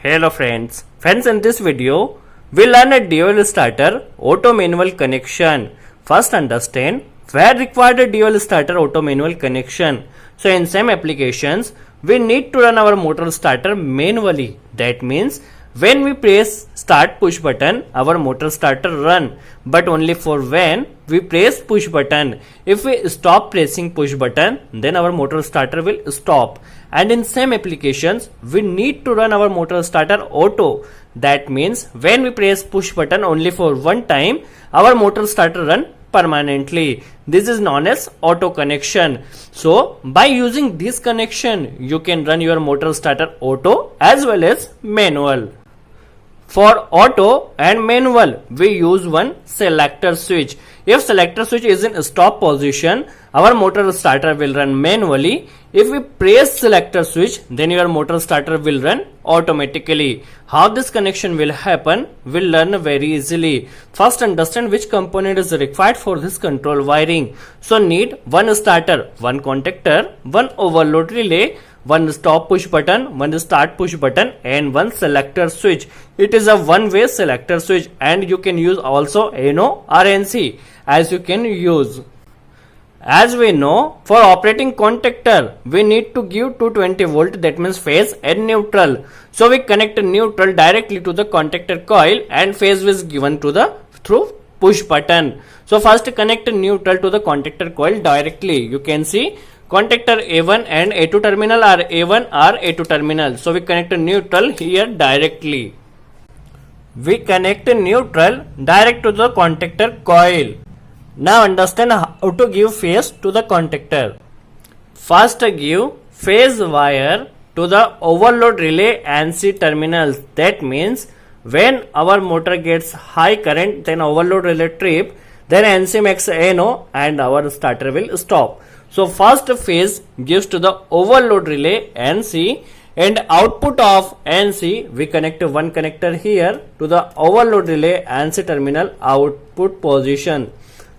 Hello friends. Friends, in this video, we learn a dual starter auto manual connection. First understand where required a dual starter auto manual connection. So in some applications, we need to run our motor starter manually. That means when we press start push button, our motor starter run, but only for when we press push button. If we stop pressing push button, then our motor starter will stop. And in some applications, we need to run our motor starter auto. That means when we press push button only for one time, our motor starter run permanently. This is known as auto connection. So by using this connection, you can run your motor starter auto as well as manual. For auto and manual, we use one selector switch. If selector switch is in stop position, our motor starter will run manually. If we press selector switch, then your motor starter will run automatically. How this connection will happen, we'll learn very easily. First understand which component is required for this control wiring. So need one starter, one contactor, one overload relay, one stop push button, one start push button, and one selector switch. It is a one-way selector switch, and you can use also NO or NC as you can use. As we know, for operating contactor, we need to give 220 volt, that means phase and neutral. So we connect neutral directly to the contactor coil, and phase is given to the through push button. So first connect neutral to the contactor coil directly. You can see contactor A1 and A2 terminal are A1 or A2 terminal. So we connect neutral here directly. We connect neutral direct to the contactor coil. Now understand how to give phase to the contactor. First give phase wire to the overload relay NC terminals. That means when our motor gets high current, then overload relay trip, then NC makes NO and our starter will stop. So first phase gives to the overload relay NC, and output of NC we connect one connector here to the overload relay NC terminal output position.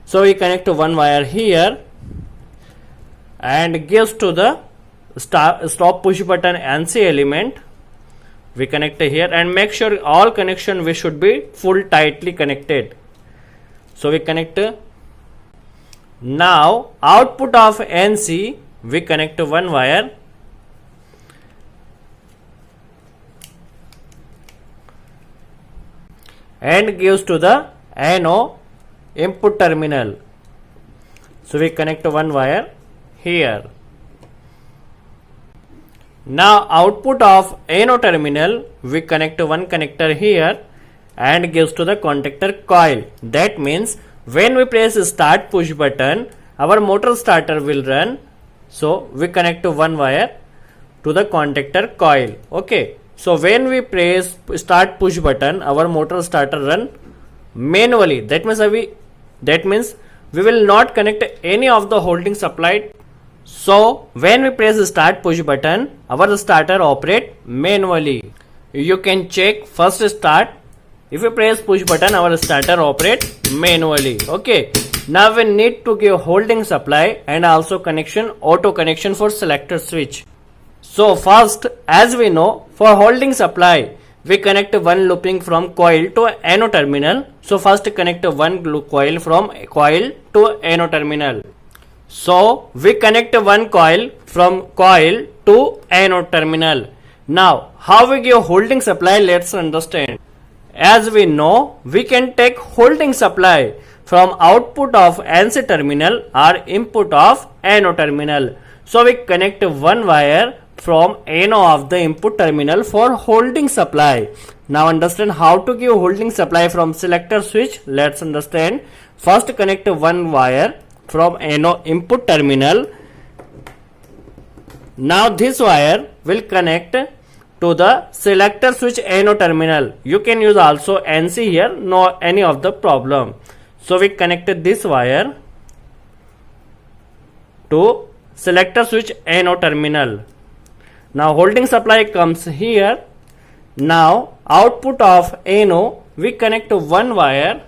So we connect one wire here and gives to the stop push button NC element. We connect here and make sure all connection we should be full tightly connected. So we connect. Now output of NC we connect one wire and gives to the NO input terminal. So we connect one wire here. Now output of NO terminal we connect one connector here and gives to the contactor coil. That means when we press start push button, our motor starter will run. So we connect one wire to the contactor coil. Okay. So when we press start push button, our motor starter run manually. That means we will not connect any of the holding supply. So when we press start push button, our starter operate manually. You can check first start. If you press push button, our starter operate manually. Okay. Now we need to give holding supply and also connection, auto connection for selector switch. So first, as we know, for holding supply, we connect one looping from coil to NO terminal. So first connect one coil from coil to NO terminal. So we connect one coil from coil to NO terminal. Now how we give holding supply, let's understand. As we know, we can take holding supply from output of NC terminal or input of NO terminal. So we connect one wire from NO of the input terminal for holding supply. Now understand how to give holding supply from selector switch. Let's understand. First connect one wire from NO input terminal. Now this wire will connect to the selector switch NO terminal. You can use also NC here, no any of the problem. So we connected this wire to selector switch NO terminal. Now holding supply comes here. Now output of NO we connect one wire.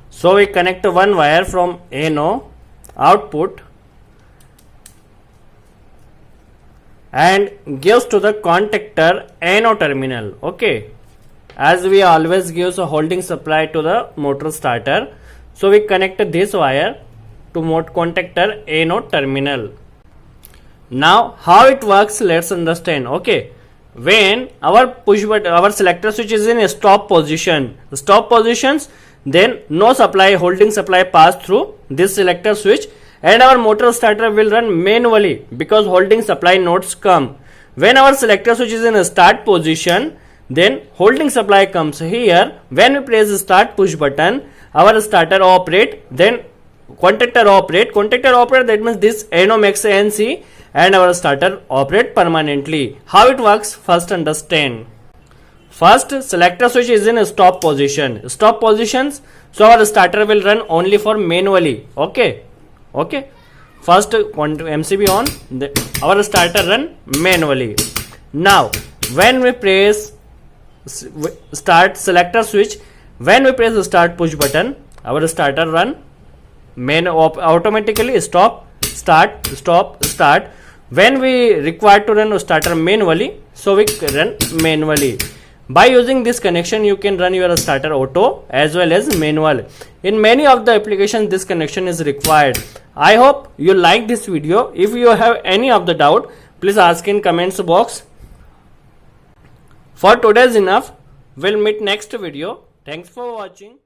So we connect one wire from NO output and gives to the contactor NO terminal. Okay, as we always gives a holding supply to the motor starter, so we connect this wire to motor contactor NO terminal. Now how it works, let's understand. Okay, when our push button, our selector switch is in a stop positions, then no supply, holding supply pass through this selector switch, and our motor starter will run manually because holding supply nodes come. When our selector switch is in a start position, then holding supply comes here. When we press the start push button, our starter operate, then contactor operate, that means this NO makes NC and our starter operate permanently. How it works, first understand. First, selector switch is in a stop position. Stop positions, so our starter will run only for manually. Okay. First MCB on, our starter run manually. Now, when we press start selector switch, when we press the start push button, our starter run automatically stop, start, stop, start. When we require to run starter manually, so we run manually. By using this connection, you can run your starter auto as well as manual. In many of the applications, this connection is required. I hope you like this video. If you have any of the doubt, please ask in comments box. For today is enough. We'll meet next video. Thanks for watching.